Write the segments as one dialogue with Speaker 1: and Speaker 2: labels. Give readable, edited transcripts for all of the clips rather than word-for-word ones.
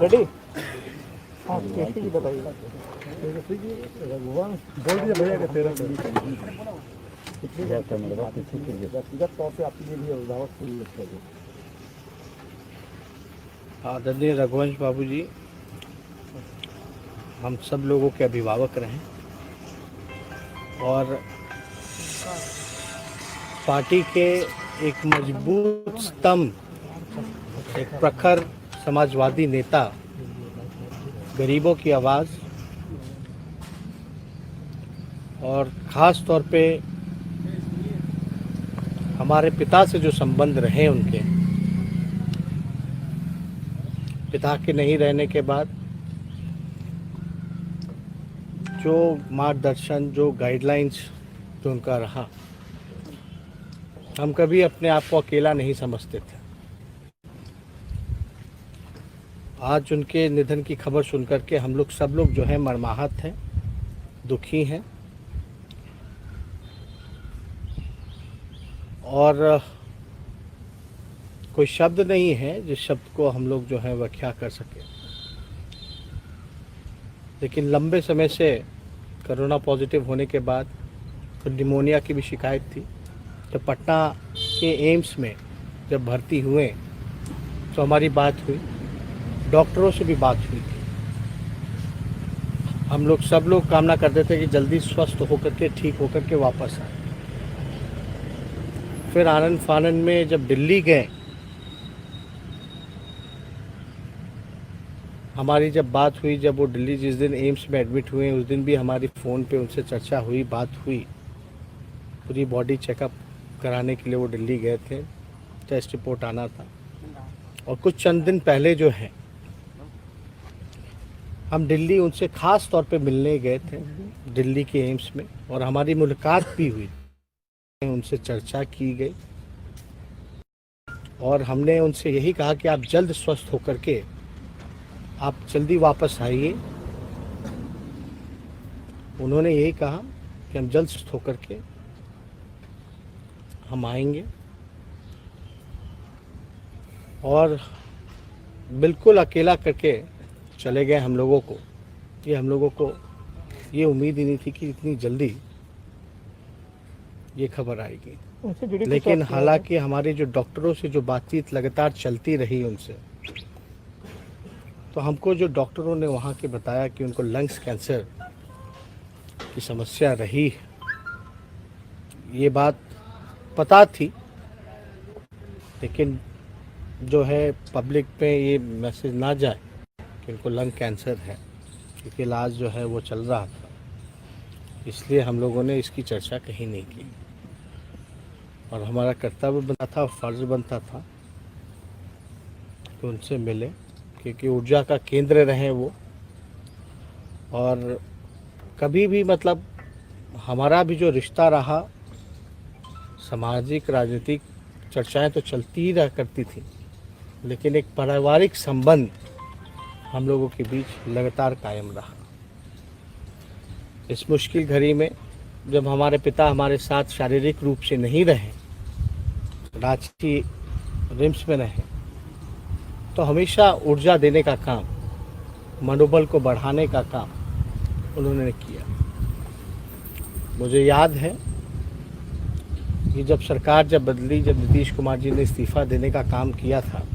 Speaker 1: Ready? हाँ, कैसे की बताइए।
Speaker 2: रघुवंश बोल दिया भैया कि 13
Speaker 1: व्यक्तिगत तौर से आपके लिए भी अभिभावक फूल लगता है।
Speaker 3: आदरणीय रघुवंश बाबू जी, हम सब लोगों के अभिभावक रहें और पार्टी के एक मजबूत स्तंभ, एक प्रखर समाजवादी नेता, गरीबों की आवाज़ और ख़ास तौर पे हमारे पिता से जो संबंध रहे, उनके पिता के नहीं रहने के बाद जो मार्गदर्शन, जो गाइडलाइंस जो उनका रहा, हम कभी अपने आप को अकेला नहीं समझते थे। आज उनके निधन की खबर सुनकर के हम लोग सब लोग जो है मर्माहत हैं, दुखी हैं और कोई शब्द नहीं है जिस शब्द को हम लोग जो है व्याख्या कर सके। लेकिन लंबे समय से कोरोना पॉजिटिव होने के बाद तो निमोनिया की भी शिकायत थी। तो पटना के एम्स में जब भर्ती हुए तो हमारी बात हुई, डॉक्टरों से भी बात हुई थी। हम लोग सब लोग कामना करते थे कि जल्दी स्वस्थ होकर के, ठीक होकर के वापस आए। फिर आनंद फानंद में जब दिल्ली गए, हमारी जब बात हुई, जब वो दिल्ली जिस दिन एम्स में एडमिट हुए उस दिन भी हमारी फ़ोन पे उनसे चर्चा हुई, बात हुई। पूरी बॉडी चेकअप कराने के लिए वो दिल्ली गए थे, टेस्ट रिपोर्ट आना था। और कुछ चंद दिन पहले जो है हम दिल्ली उनसे ख़ास तौर पे मिलने गए थे, दिल्ली के एम्स में, और हमारी मुलाकात भी हुई, उनसे चर्चा की गई और हमने उनसे यही कहा कि आप जल्द स्वस्थ होकर के आप जल्दी वापस आइए। उन्होंने यही कहा कि हम जल्द स्वस्थ होकर के हम आएंगे और बिल्कुल अकेला करके चले गए हम लोगों को। हम लोगों को ये उम्मीद ही नहीं थी कि इतनी जल्दी ये खबर आएगी। लेकिन हालांकि हमारे जो डॉक्टरों से जो बातचीत लगातार चलती रही उनसे, तो हमको जो डॉक्टरों ने वहाँ के बताया कि उनको लंग्स कैंसर की समस्या रही, ये बात पता थी, लेकिन जो है पब्लिक पे ये मैसेज ना जाए कि उनको लंग कैंसर है, क्योंकि इलाज जो है वो चल रहा था। इसलिए हम लोगों ने इसकी चर्चा कहीं नहीं की और हमारा कर्तव्य बनता था, फर्ज बनता था कि उनसे मिले, क्योंकि ऊर्जा का केंद्र रहे वो। और कभी भी मतलब हमारा भी जो रिश्ता रहा, सामाजिक राजनीतिक चर्चाएं तो चलती ही रह करती थी, लेकिन एक पारिवारिक संबंध हम लोगों के बीच लगातार कायम रहा। इस मुश्किल घड़ी में जब हमारे पिता हमारे साथ शारीरिक रूप से नहीं रहे, रांची रिम्स में रहे, तो हमेशा ऊर्जा देने का काम, मनोबल को बढ़ाने का काम उन्होंने किया। मुझे याद है कि जब सरकार जब बदली, जब नीतीश कुमार जी ने इस्तीफ़ा देने का काम किया था,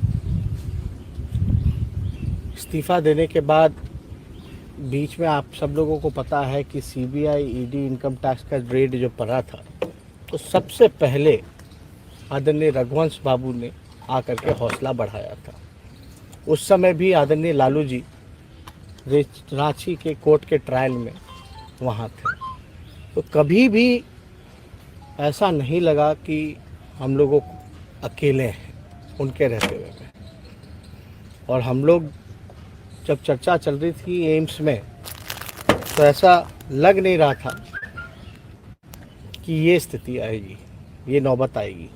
Speaker 3: इस्तीफ़ा देने के बाद बीच में आप सब लोगों को पता है कि सीबीआई, ईडी, इनकम टैक्स का रेड जो पड़ा था, तो सबसे पहले आदरणीय रघुवंश बाबू ने आकर के हौसला बढ़ाया था। उस समय भी आदरणीय लालू जी रांची के कोर्ट के ट्रायल में वहाँ थे। तो कभी भी ऐसा नहीं लगा कि हम लोगों को अकेले हैं उनके रहते हुए। और हम लोग जब चर्चा चल रही थी एम्स में, तो ऐसा लग नहीं रहा था कि ये स्थिति आएगी, ये नौबत आएगी।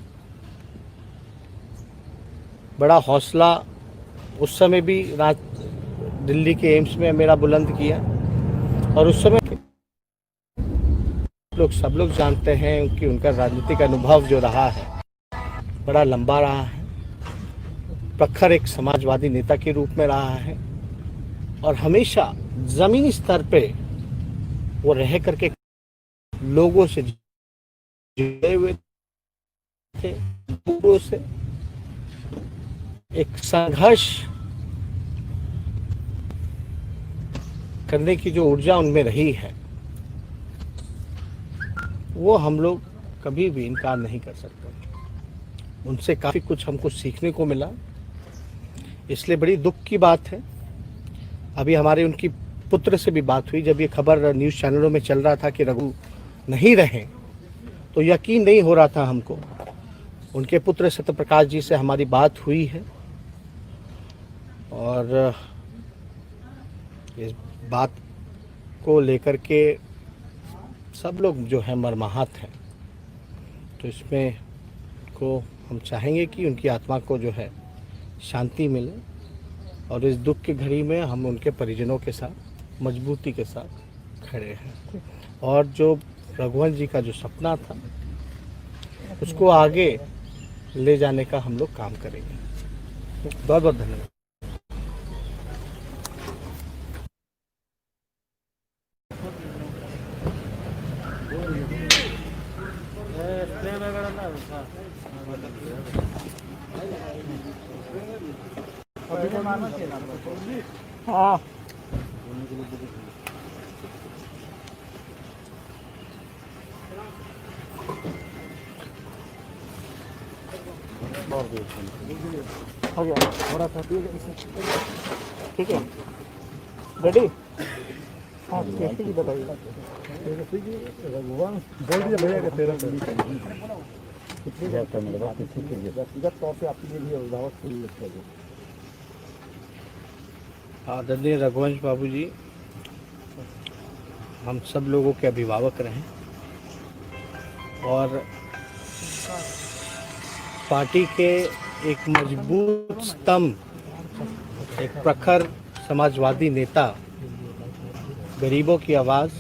Speaker 3: बड़ा हौसला उस समय भी दिल्ली के एम्स में मेरा बुलंद किया। और उस समय सब लोग जानते हैं कि उनका राजनीतिक अनुभव जो रहा है बड़ा लंबा रहा है, प्रखर एक समाजवादी नेता के रूप में रहा है। और हमेशा ज़मीनी स्तर पे वो रह करके लोगों से जुड़े हुए थे, लोगों से एक संघर्ष करने की जो ऊर्जा उनमें रही है वो हम लोग कभी भी इनकार नहीं कर सकते। उनसे काफ़ी कुछ हमको सीखने को मिला, इसलिए बड़ी दुख की बात है। अभी हमारे उनकी पुत्र से भी बात हुई, जब ये खबर न्यूज़ चैनलों में चल रहा था कि रघु नहीं रहे तो यकीन नहीं हो रहा था हमको। उनके पुत्र सत्यप्रकाश जी से हमारी बात हुई है और इस बात को लेकर के सब लोग जो है मर्माहत हैं। तो इसमें को हम चाहेंगे कि उनकी आत्मा को जो है शांति मिले और इस दुख की घड़ी में हम उनके परिजनों के साथ मजबूती के साथ खड़े हैं और जो रघुवंश जी का जो सपना था उसको आगे ले जाने का हम लोग काम करेंगे। बहुत बहुत धन्यवाद। हाँ हो गया, थोड़ा सा ठीक है, रेडी। हाँ कैसे की बताइए।
Speaker 1: रघुवंश बोल दिया भैया कि 13 व्यक्तिगत तौर से आपके लिए भी अभिभावक फूल लगता है।
Speaker 3: आदरणीय रघुवंश बाबू जी हम सब लोगों के अभिभावक रहे और पार्टी के एक मजबूत स्तंभ, एक प्रखर समाजवादी नेता, गरीबों की आवाज़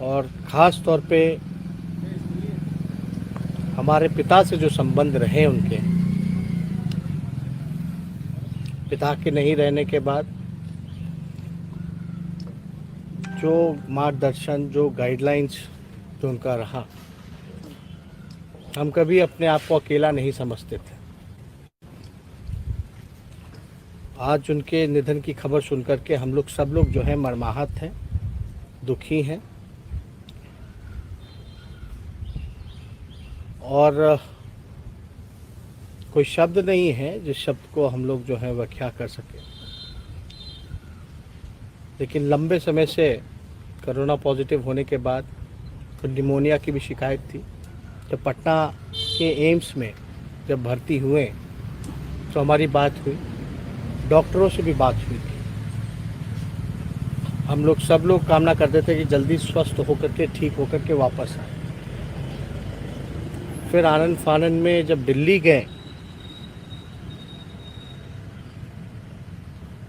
Speaker 3: और ख़ास तौर पे हमारे पिता से जो संबंध रहे, उनके पिता के नहीं रहने के बाद जो मार्गदर्शन, जो गाइडलाइंस जो उनका रहा, हम कभी अपने आप को अकेला नहीं समझते थे। आज उनके निधन की खबर सुनकर के हम लोग सब लोग जो है मर्माहत हैं, दुखी हैं और कोई शब्द नहीं है जिस शब्द को हम लोग जो है व्याख्या कर सकें। लेकिन लंबे समय से कोरोना पॉजिटिव होने के बाद तो निमोनिया की भी शिकायत थी। जब पटना के एम्स में जब भर्ती हुए तो हमारी बात हुई, डॉक्टरों से भी बात हुई थी। हम लोग सब लोग कामना करते थे कि जल्दी स्वस्थ होकर के, ठीक होकर के वापस आए। फिर आनंद फानंद में जब दिल्ली गए,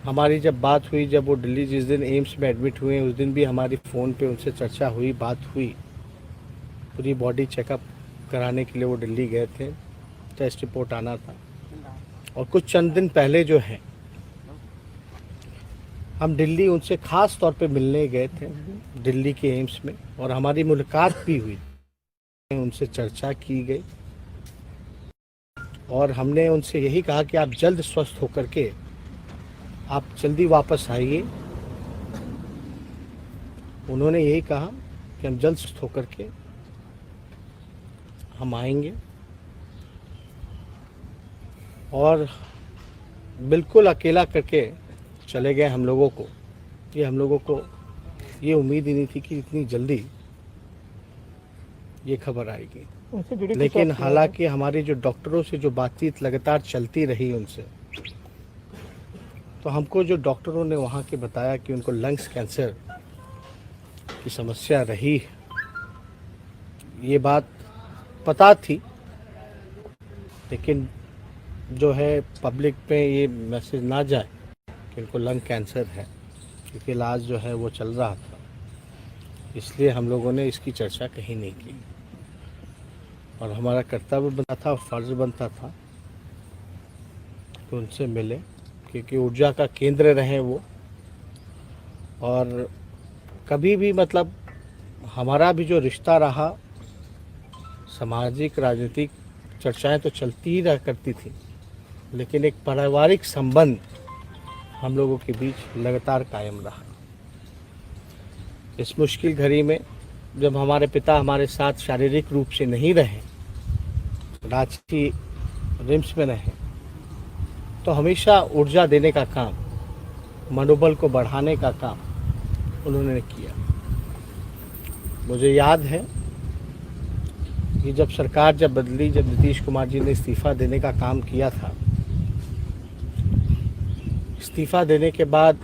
Speaker 3: हमारी जब बात हुई, जब वो दिल्ली जिस दिन एम्स में एडमिट हुए उस दिन भी हमारी फ़ोन पे उनसे चर्चा हुई, बात हुई। पूरी बॉडी चेकअप कराने के लिए वो दिल्ली गए थे, टेस्ट रिपोर्ट आना था। और कुछ चंद दिन पहले जो है हम दिल्ली उनसे ख़ास तौर पे मिलने गए थे, दिल्ली के एम्स में, और हमारी मुलाकात भी हुई, उनसे चर्चा की गई और हमने उनसे यही कहा कि आप जल्द स्वस्थ होकर के आप जल्दी वापस आइए। उन्होंने यही कहा कि हम जल्द स्वस्थ होकर के हम आएंगे और बिल्कुल अकेला करके चले गए हम लोगों को। ये हम लोगों को ये उम्मीद ही नहीं थी कि इतनी जल्दी ये खबर आएगी। लेकिन हालांकि हमारी जो डॉक्टरों से जो बातचीत लगातार चलती रही उनसे, तो हमको जो डॉक्टरों ने वहाँ के बताया कि उनको लंग्स कैंसर की समस्या रही, ये बात पता थी, लेकिन जो है पब्लिक पे ये मैसेज ना जाए कि उनको लंग कैंसर है, क्योंकि इलाज जो है वो चल रहा था, इसलिए हम लोगों ने इसकी चर्चा कहीं नहीं की। और हमारा कर्तव्य बनता था, फर्ज बनता था कि उनसे मिले, क्योंकि ऊर्जा का केंद्र रहे वो। और कभी भी मतलब हमारा भी जो रिश्ता रहा, सामाजिक राजनीतिक चर्चाएं तो चलती ही रह करती थी, लेकिन एक पारिवारिक संबंध हम लोगों के बीच लगातार कायम रहा। इस मुश्किल घड़ी में जब हमारे पिता हमारे साथ शारीरिक रूप से नहीं रहे, रांची रिम्स में रहे, तो हमेशा ऊर्जा देने का काम, मनोबल को बढ़ाने का काम उन्होंने किया। मुझे याद है कि जब सरकार बदली, जब नीतीश कुमार जी ने इस्तीफ़ा देने का काम किया था, इस्तीफ़ा देने के बाद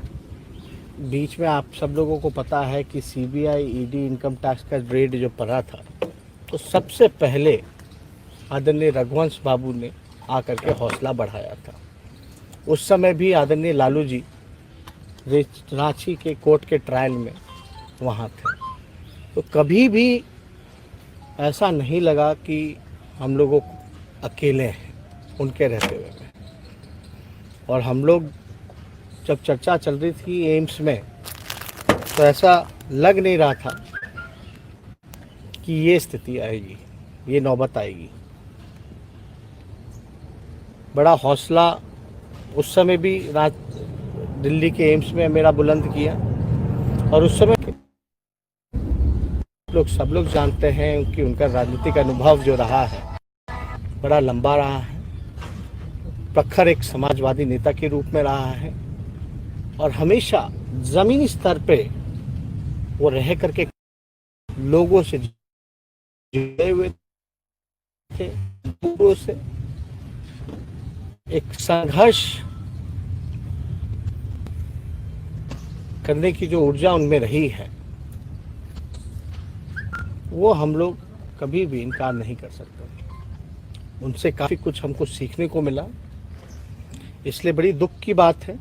Speaker 3: बीच में आप सब लोगों को पता है कि सीबीआई ईडी इनकम टैक्स का रेड जो पड़ा था, तो सबसे पहले आदरणीय रघुवंश बाबू ने आकर के हौसला बढ़ाया था। उस समय भी आदरणीय लालू जी रांची के कोर्ट के ट्रायल में वहाँ थे। तो कभी भी ऐसा नहीं लगा कि हम लोगों अकेले हैं उनके रहते हुए में। और हम लोग जब चर्चा चल रही थी एम्स में, तो ऐसा लग नहीं रहा था कि ये स्थिति आएगी, ये नौबत आएगी। बड़ा हौसला उस समय भी दिल्ली के एम्स में मेरा बुलंद किया। और उस समय सब लोग जानते हैं कि उनका राजनीतिक अनुभव जो रहा है बड़ा लंबा रहा है। प्रखर एक समाजवादी नेता के रूप में रहा है और हमेशा जमीनी स्तर पे वो रह करके लोगों से जुड़े हुए थे। लोगों से एक संघर्ष करने की जो ऊर्जा उनमें रही है, वो हम लोग कभी भी इनकार नहीं कर सकते। उनसे काफ़ी कुछ हमको सीखने को मिला, इसलिए बड़ी दुख की बात है।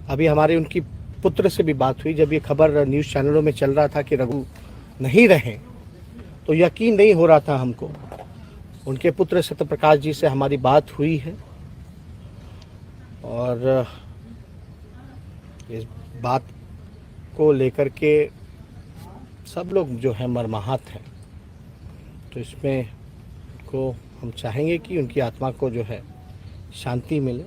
Speaker 3: अभी हमारे उनकी पुत्र से भी बात हुई। जब ये खबर न्यूज़ चैनलों में चल रहा था कि रघु नहीं रहे, तो यकीन नहीं हो रहा था हमको। उनके पुत्र सत्यप्रकाश जी से हमारी बात हुई है और इस बात को लेकर के सब लोग जो है मर्माहत हैं। तो इसमें को हम चाहेंगे कि उनकी आत्मा को जो है शांति मिले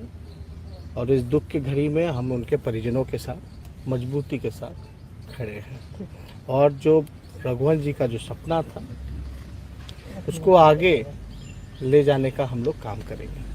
Speaker 3: और इस दुख की घड़ी में हम उनके परिजनों के साथ मजबूती के साथ खड़े हैं। और जो रघुवंश जी का जो सपना था, उसको आगे ले जाने का हम लोग काम करेंगे।